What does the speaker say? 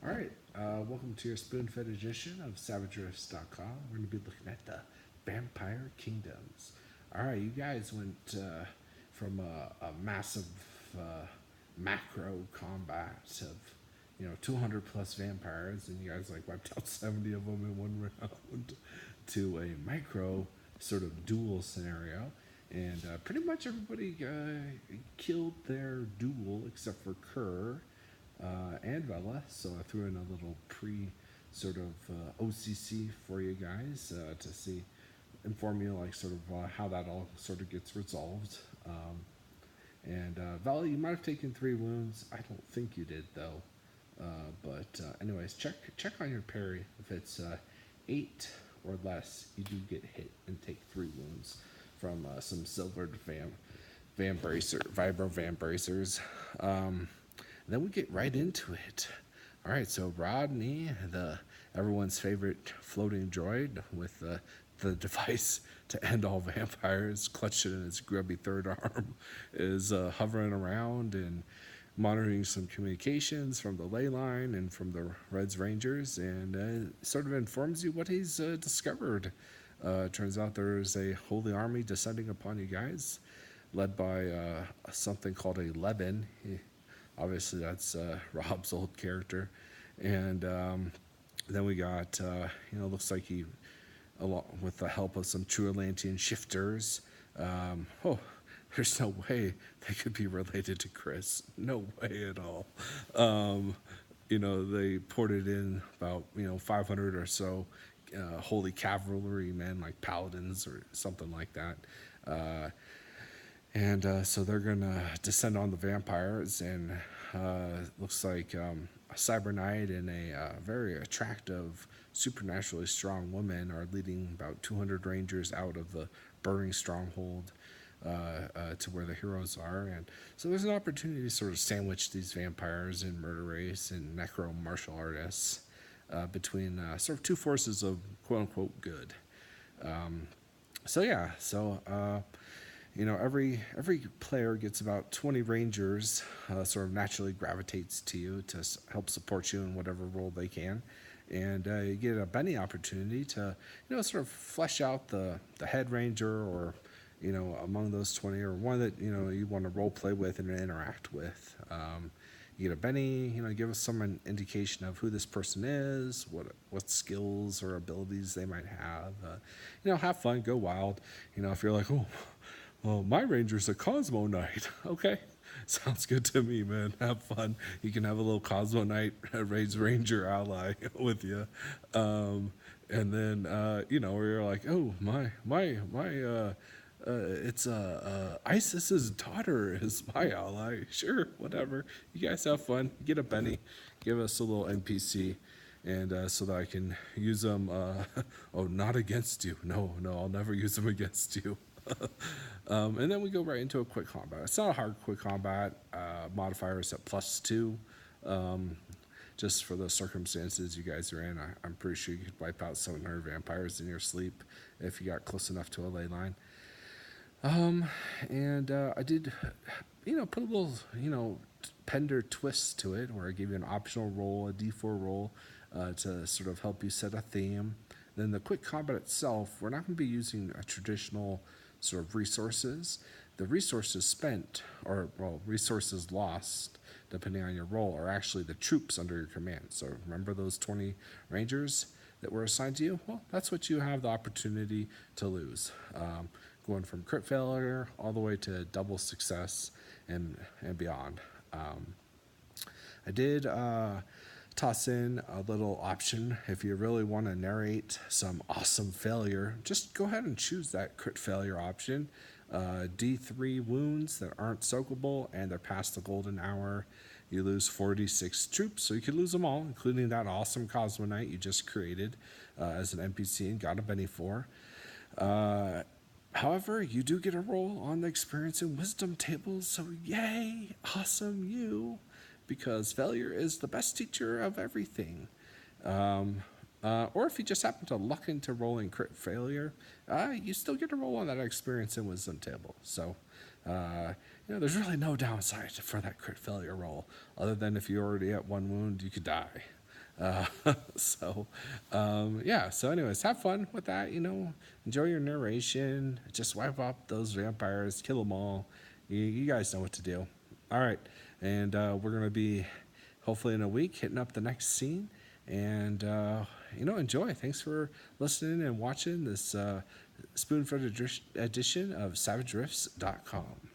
All right, welcome to your spoon-fed edition of SavageRifts.com. We're going to be looking at the Vampire Kingdoms. All right, you guys went from a massive macro combat of 200 plus vampires, and you guys like wiped out 70 of them in one round, to a micro sort of duel scenario. And pretty much everybody killed their duel except for Kerr and Vela. So I threw in a little pre sort of OCC for you guys to see, inform you like sort of how that all sort of gets resolved. And Vela, you might have taken 3 wounds. I don't think you did though. But anyways, check on your parry. If it's 8 or less, you do get hit and take 3 wounds from some silvered vibro van bracers. Then we get right into it. All right, so Rodney, the everyone's favorite floating droid with the device to end all vampires, clutched it in its grubby third arm, is hovering around and monitoring some communications from the ley line and from the Reds Rangers, and sort of informs you what he's discovered. Turns out there's a holy army descending upon you guys, led by something called a Levin. Obviously, that's Rob's old character. And then we got, looks like he, along with the help of some True Atlantean shifters, oh, there's no way they could be related to Chris. No way at all. They ported in about, 500 or so holy cavalry men, like paladins or something like that. And so they're going to descend on the vampires, and looks like a cyber knight and a very attractive, supernaturally strong woman are leading about 200 rangers out of the burning stronghold to where the heroes are. And so there's an opportunity to sort of sandwich these vampires and murder race and necro martial artists between sort of two forces of quote-unquote good. Every player gets about 20 rangers, sort of naturally gravitates to you to help support you in whatever role they can. And you get a Benny opportunity to, sort of flesh out the head ranger, or, among those 20, or one that, you want to role play with and interact with. You get a Benny, give us some indication of who this person is, what skills or abilities they might have. Have fun, go wild. If you're like, oh, well, my ranger's a Cosmo Knight. Okay, sounds good to me, man. Have fun. You can have a little Cosmo Knight Ranger ally with you, and then where you're like, oh it's Isis's daughter is my ally. Sure, whatever. You guys have fun. Get a Benny. Give us a little NPC. And so that I can use them. Not against you. No, I'll never use them against you. And then we go right into a quick combat. It's not a hard quick combat. Modifier is at +2. Just for the circumstances you guys are in, I'm pretty sure you could wipe out 700 vampires in your sleep if you got close enough to a ley line. I did, put a little, Pender twist to it, where I gave you an optional roll, a D4 roll, to sort of help you set a theme. Then the quick combat itself, we're not going to be using a traditional sort of resources. The resources spent, or resources lost, depending on your role, are actually the troops under your command. So remember those 20 rangers that were assigned to you? Well, that's what you have the opportunity to lose. Going from crit failure all the way to double success and beyond. I did toss in a little option. If you really want to narrate some awesome failure, just go ahead and choose that crit failure option. D3 wounds that aren't soakable and they're past the golden hour. You lose 46 troops, so you could lose them all, including that awesome Cosmo Knight you just created as an NPC and got a Benny for. However, you do get a roll on the experience and wisdom tables, so yay, awesome you, because failure is the best teacher of everything. Or if you just happen to luck into rolling crit failure, you still get a roll on that experience and wisdom table. So, there's really no downside for that crit failure roll, other than if you're already at 1 wound, you could die. So, yeah. So, anyways, have fun with that. Enjoy your narration. Just wipe up those vampires, kill them all. You guys know what to do. All right, and we're gonna be hopefully in a week hitting up the next scene, and enjoy. Thanks for listening and watching this spoon-fed edition of SavageRiffs.com.